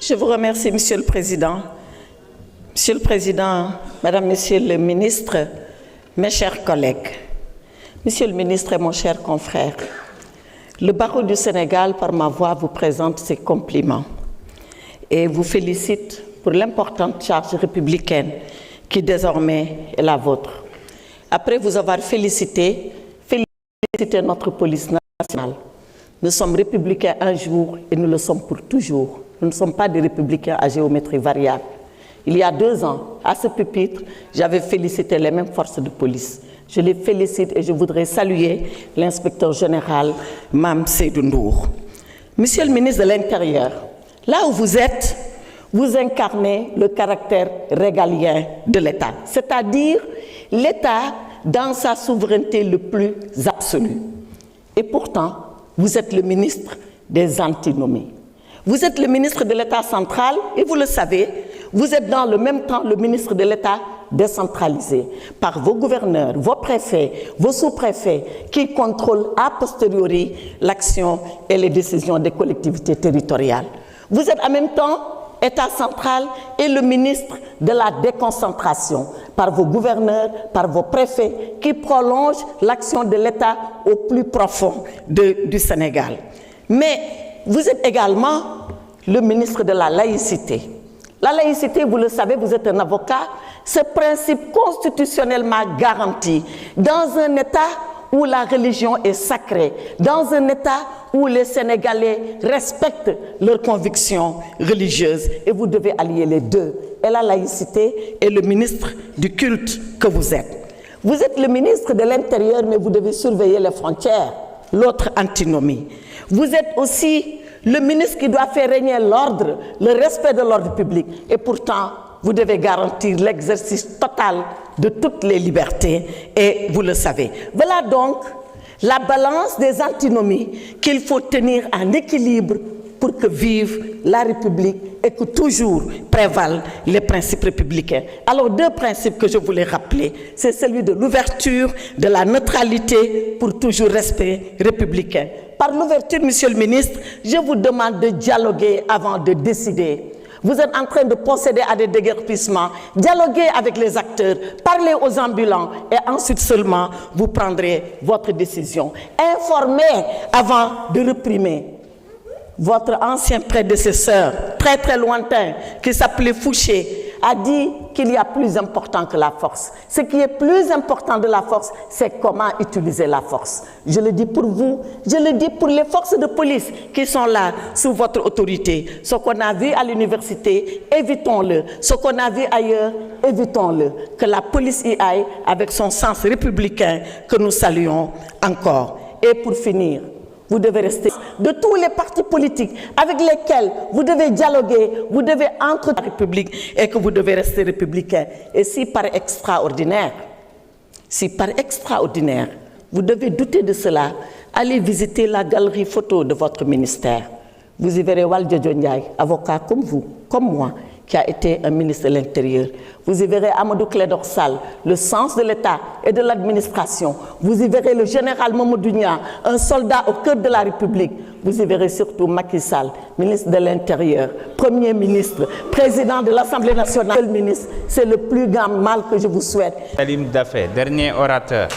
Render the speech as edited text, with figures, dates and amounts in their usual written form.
Je vous remercie, Monsieur le Président. Monsieur le Président, Madame, Monsieur le Ministre, mes chers collègues, Monsieur le Ministre et mon cher confrère, le barreau du Sénégal, par ma voix, vous présente ses compliments et vous félicite pour l'importante charge républicaine qui désormais est la vôtre. Après vous avoir félicité notre police nationale. Nous sommes républicains un jour et nous le sommes pour toujours. Nous ne sommes pas des républicains à géométrie variable. Il y a 2 ans, à ce pupitre, j'avais félicité les mêmes forces de police. Je les félicite et je voudrais saluer l'inspecteur général Mame Seydou Ndour. Monsieur le ministre de l'Intérieur, là où vous êtes, vous incarnez le caractère régalien de l'État, c'est-à-dire l'État dans sa souveraineté le plus absolue. Et pourtant, vous êtes le ministre des antinomies. Vous êtes le ministre de l'État central et vous le savez, vous êtes dans le même temps le ministre de l'État décentralisé par vos gouverneurs, vos préfets, vos sous-préfets qui contrôlent a posteriori l'action et les décisions des collectivités territoriales. Vous êtes en même temps État central et le ministre de la déconcentration par vos gouverneurs, par vos préfets qui prolongent l'action de l'État au plus profond du Sénégal. Mais vous êtes également le ministre de la laïcité. La laïcité, vous le savez, vous êtes un avocat, ce principe constitutionnellement garanti dans un État où la religion est sacrée, dans un État où les Sénégalais respectent leurs convictions religieuses. Et vous devez allier les deux, et la laïcité et le ministre du culte que vous êtes. Vous êtes le ministre de l'Intérieur, mais vous devez surveiller les frontières, l'autre antinomie. Vous êtes aussi le ministre qui doit faire régner l'ordre, le respect de l'ordre public. Et pourtant, vous devez garantir l'exercice total de toutes les libertés, et vous le savez. Voilà donc la balance des antinomies qu'il faut tenir en équilibre pour que vive la République et que toujours prévalent les principes républicains. Alors 2 principes que je voulais rappeler, c'est celui de l'ouverture, de la neutralité pour toujours respect républicain. Par l'ouverture, Monsieur le ministre, je vous demande de dialoguer avant de décider. Vous êtes en train de procéder à des déguerpissements. Dialoguez avec les acteurs, parlez aux ambulants et ensuite seulement vous prendrez votre décision. Informez avant de réprimer. Votre ancien prédécesseur, très lointain, qui s'appelait Fouché, a dit qu'il y a plus important que la force. Ce qui est plus important de la force, c'est comment utiliser la force. Je le dis pour vous, je le dis pour les forces de police qui sont là sous votre autorité. Ce qu'on a vu à l'université, évitons-le. Ce qu'on a vu ailleurs, évitons-le. Que la police y aille avec son sens républicain que nous saluons encore. Et pour finir, vous devez rester de tous les partis politiques avec lesquels vous devez dialoguer, vous devez entrer dans la République et que vous devez rester républicain. Et si par extraordinaire, vous devez douter de cela, allez visiter la galerie photo de votre ministère. Vous y verrez Waldiodio Ndiaye, avocat comme vous, comme moi, qui a été un ministre de l'Intérieur. Vous y verrez Amadou Clédor Sall, le sens de l'État et de l'administration. Vous y verrez le général Mamadou Niang, un soldat au cœur de la République. Vous y verrez surtout Macky Sall, ministre de l'Intérieur, Premier ministre, président de l'Assemblée nationale. Ministre, c'est le plus grand mal que je vous souhaite. Salim Dafé, dernier orateur.